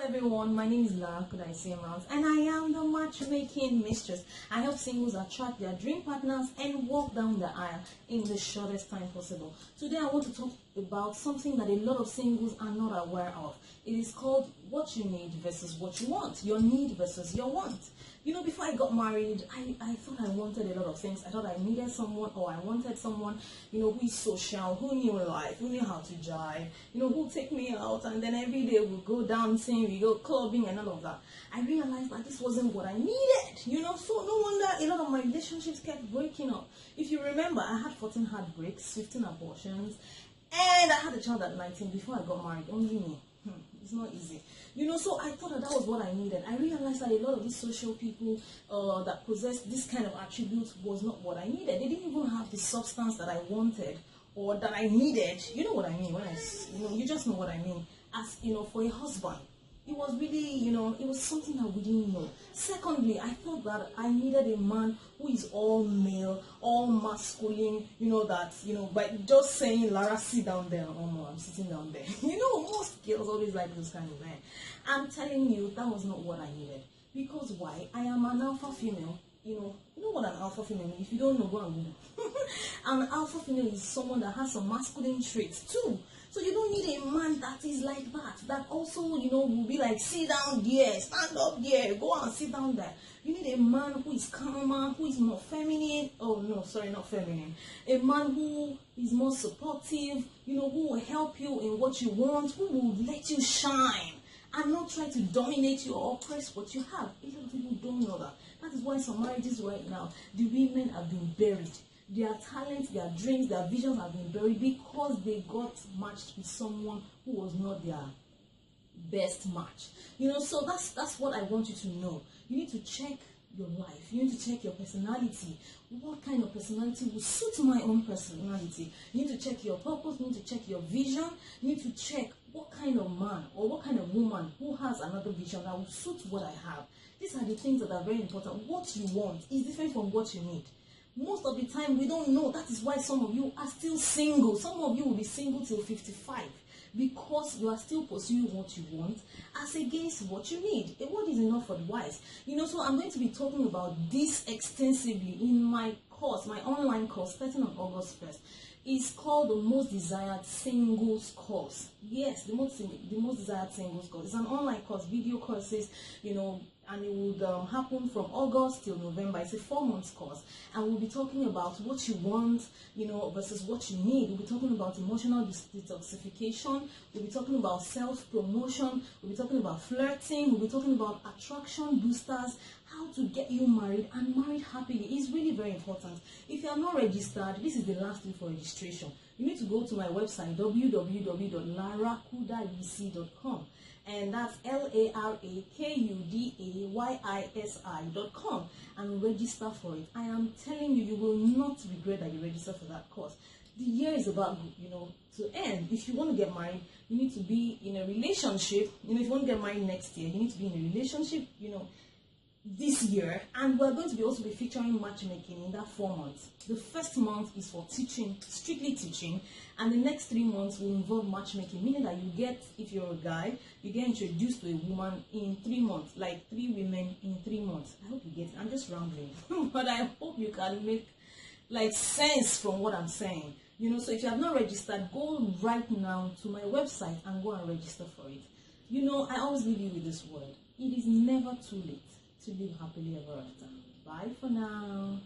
everyone, my name is Lara Kudaisi and I am the matchmaking mistress. I help singles attract their dream partners and walk down the aisle in the shortest time possible. Today I want to talk about something that a lot of singles are not aware of. It is called what you need versus what you want, your need versus your want. You know, before I got married, I thought I wanted a lot of things. I thought I needed someone, or I wanted someone, who is social, who knew life, who knew how to jive, who would take me out, and then every day we go dancing, we go clubbing and all of that. I realized that this wasn't what I needed, so no wonder a lot of my relationships kept breaking up. If you remember, I had 14 heartbreaks, 15 abortions, and I had a child at 19 before I got married, only me. It's not easy, so I thought that was what I needed. I realized that a lot of these social people that possess this kind of attributes was not what I needed. They didn't even have the substance that I wanted or that I needed. You know what I mean when you just know what I mean. As for a husband, it was really, it was something that we didn't know. Secondly, I thought that I needed a man who is all male, all masculine, by just saying, Lara, sit down there. Oh no, I'm sitting down there. Most girls always like those kind of men. I'm telling you, that was not what I needed. Because why? I am an alpha female. You know what an alpha female is? If you don't know, go and Google. An alpha female is someone that has some masculine traits too. So you don't need a man that is like that. That also, will be like, sit down there, stand up there, go and sit down there. You need a man who is calmer, who is more feminine. Oh no, sorry, not feminine. A man who is more supportive, who will help you in what you want, who will let you shine and not try to dominate you or oppress what you have. A lot of people don't know that. That is why some marriages right now, the women have been buried. Their talents, their dreams, their visions have been buried because they got matched with someone who was not their best match. So that's what I want you to know. You need to check your life. You need to check your personality. What kind of personality will suit my own personality? You need to check your purpose. You need to check your vision. You need to check what kind of man or what kind of woman who has another vision that will suit what I have. These are the things that are very important. What you want is different from what you need. Most of the time, we don't know. That is why some of you are still single. Some of you will be single till 55 because you are still pursuing what you want as against what you need. A word is enough for the wise. So I'm going to be talking about this extensively in my course, my online course, starting on August 1st. It's called the Most Desired Singles Course. Yes, the most desired singles course. It's an online course, video courses, and it would happen from August till November. It's a 4-month course, and we'll be talking about what you want, versus what you need. We'll be talking about emotional detoxification. We'll be talking about self-promotion. We'll be talking about flirting. We'll be talking about attraction boosters, how to get you married and married happily. It's really very important. If you are not registered, this is the last thing for registration. You need to go to my website, www.larakudaisi.com. And that's LARAKUDAYISI.com, and register for it. I am telling you, you will not regret that you register for that course. The year is about, to end. If you want to get married, you need to be in a relationship. If you want to get married next year, you need to be in a relationship, this year. And we're going to also be featuring matchmaking in that 4 months. The first month is for teaching, strictly teaching, and the next 3 months will involve matchmaking, meaning that you get, if you're a guy, you get introduced to a woman in 3 months, like 3 women in 3 months. I hope you get it. I'm just rambling, but I hope you can make sense from what I'm saying. So if you have not registered, go right now to my website and go and register for it. I always leave you with this word: it is never too late to live happily ever after. Bye for now.